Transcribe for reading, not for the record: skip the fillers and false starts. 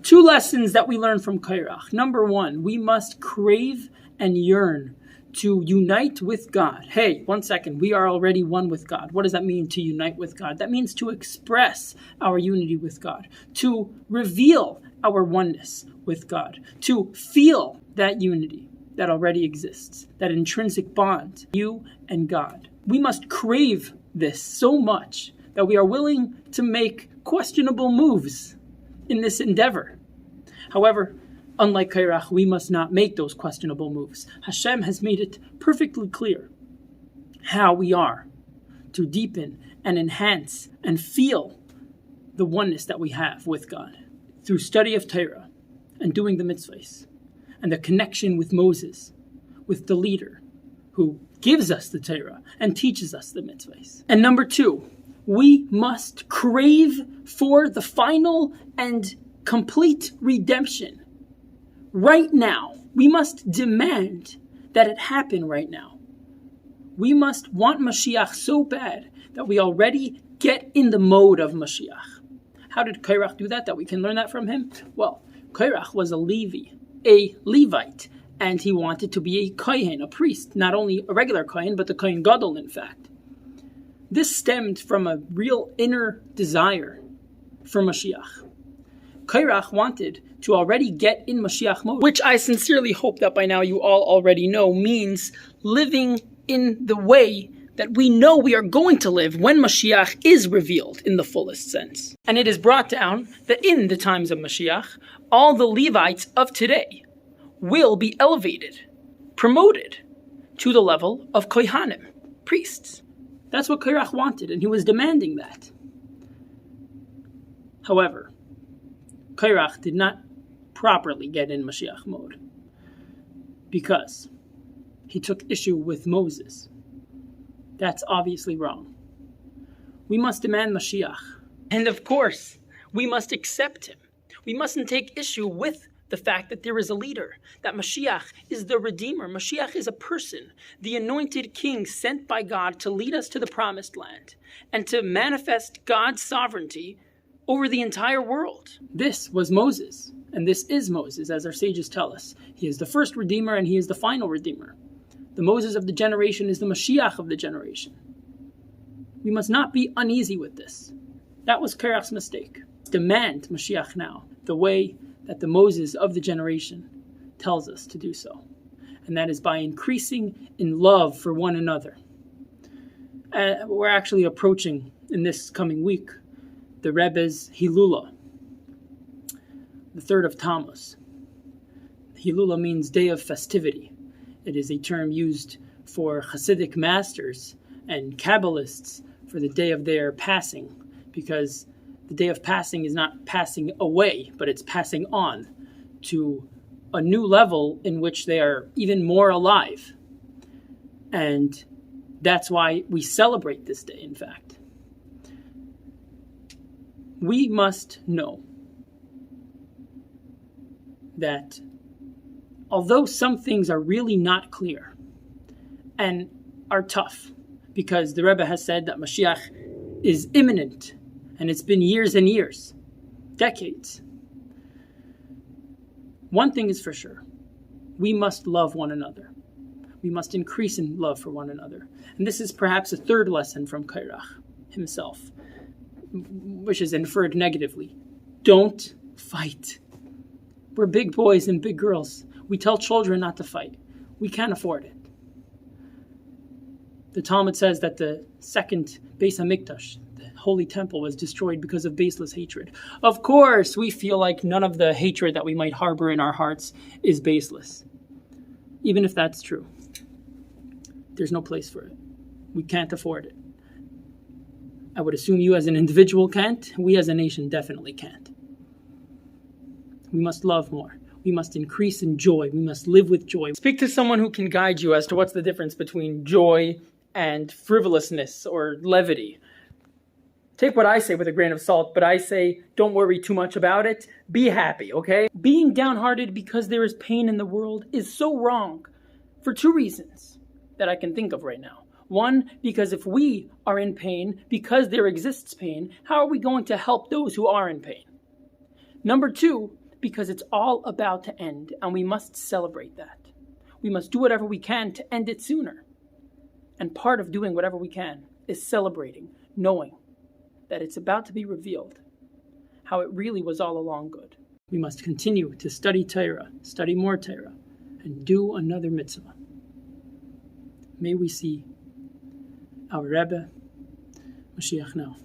Two lessons that we learn from Korach. Number one, we must crave and yearn to unite with God. Hey, 1 second, we are already one with God. What does that mean, to unite with God? That means to express our unity with God, to reveal our oneness with God, to feel that unity that already exists, that intrinsic bond, you and God. We must crave this so much that we are willing to make questionable moves in this endeavor. However, unlike Korach, we must not make those questionable moves. Hashem has made it perfectly clear how we are to deepen and enhance and feel the oneness that we have with God through study of Torah and doing the mitzvahs and the connection with Moses, with the leader who gives us the Torah and teaches us the mitzvahs. And number two, we must crave for the final and complete redemption right now. We must demand that it happen right now. We must want Mashiach so bad that we already get in the mode of Mashiach. How did Korach do that we can learn that from him? Well, Korach was a Levite, and he wanted to be a kohen, a priest, not only a regular kohen, but the kohen gadol, in fact. This stemmed from a real inner desire for Mashiach. Korach wanted to already get in Moshiach Mode, which I sincerely hope that by now you all already know means living in the way that we know we are going to live when Mashiach is revealed in the fullest sense. And it is brought down that in the times of Mashiach, all the Levites of today will be elevated, promoted to the level of kohanim, priests. That's what Korach wanted, and he was demanding that. However, Korach did not properly get in Moshiach Mode because he took issue with Moses. That's obviously wrong. We must demand Mashiach. And of course, we must accept him. We mustn't take issue with the fact that there is a leader, that Mashiach is the Redeemer. Mashiach is a person, the anointed king sent by God to lead us to the promised land and to manifest God's sovereignty over the entire world. This was Moses, and this is Moses, as our sages tell us. He is the first Redeemer, and he is the final Redeemer. The Moses of the generation is the Mashiach of the generation. We must not be uneasy with this. That was Korach's mistake. Demand Mashiach now, the way that the Moses of the generation tells us to do so. And that is by increasing in love for one another. We're actually approaching, in this coming week, the Rebbe's Hilula, the 3rd of Tammuz. Hilula means day of festivity. It is a term used for Hasidic masters and Kabbalists for the day of their passing, because the day of passing is not passing away, but it's passing on to a new level in which they are even more alive. And that's why we celebrate this day, in fact. We must know that although some things are really not clear and are tough, because the Rebbe has said that Mashiach is imminent, and it's been years and years, decades. One thing is for sure, we must love one another. We must increase in love for one another. And this is perhaps a third lesson from Korach himself, which is inferred negatively. Don't fight. We're big boys and big girls. We tell children not to fight. We can't afford it. The Talmud says that the second Beis HaMikdash, the Holy Temple, was destroyed because of baseless hatred. Of course, we feel like none of the hatred that we might harbor in our hearts is baseless. Even if that's true, there's no place for it. We can't afford it. I would assume you as an individual can't. We as a nation definitely can't. We must love more. We must increase in joy. We must live with joy. Speak to someone who can guide you as to what's the difference between joy and frivolousness or levity. Take what I say with a grain of salt, but I say don't worry too much about it. Be happy, okay? Being downhearted because there is pain in the world is so wrong for two reasons that I can think of right now. One, because if we are in pain, because there exists pain, how are we going to help those who are in pain? Number two, because it's all about to end, and we must celebrate that. We must do whatever we can to end it sooner. And part of doing whatever we can is celebrating, knowing that it's about to be revealed, how it really was all along good. We must continue to study Torah, study more Torah, and do another mitzvah. May we see our Rebbe, Moshiach now.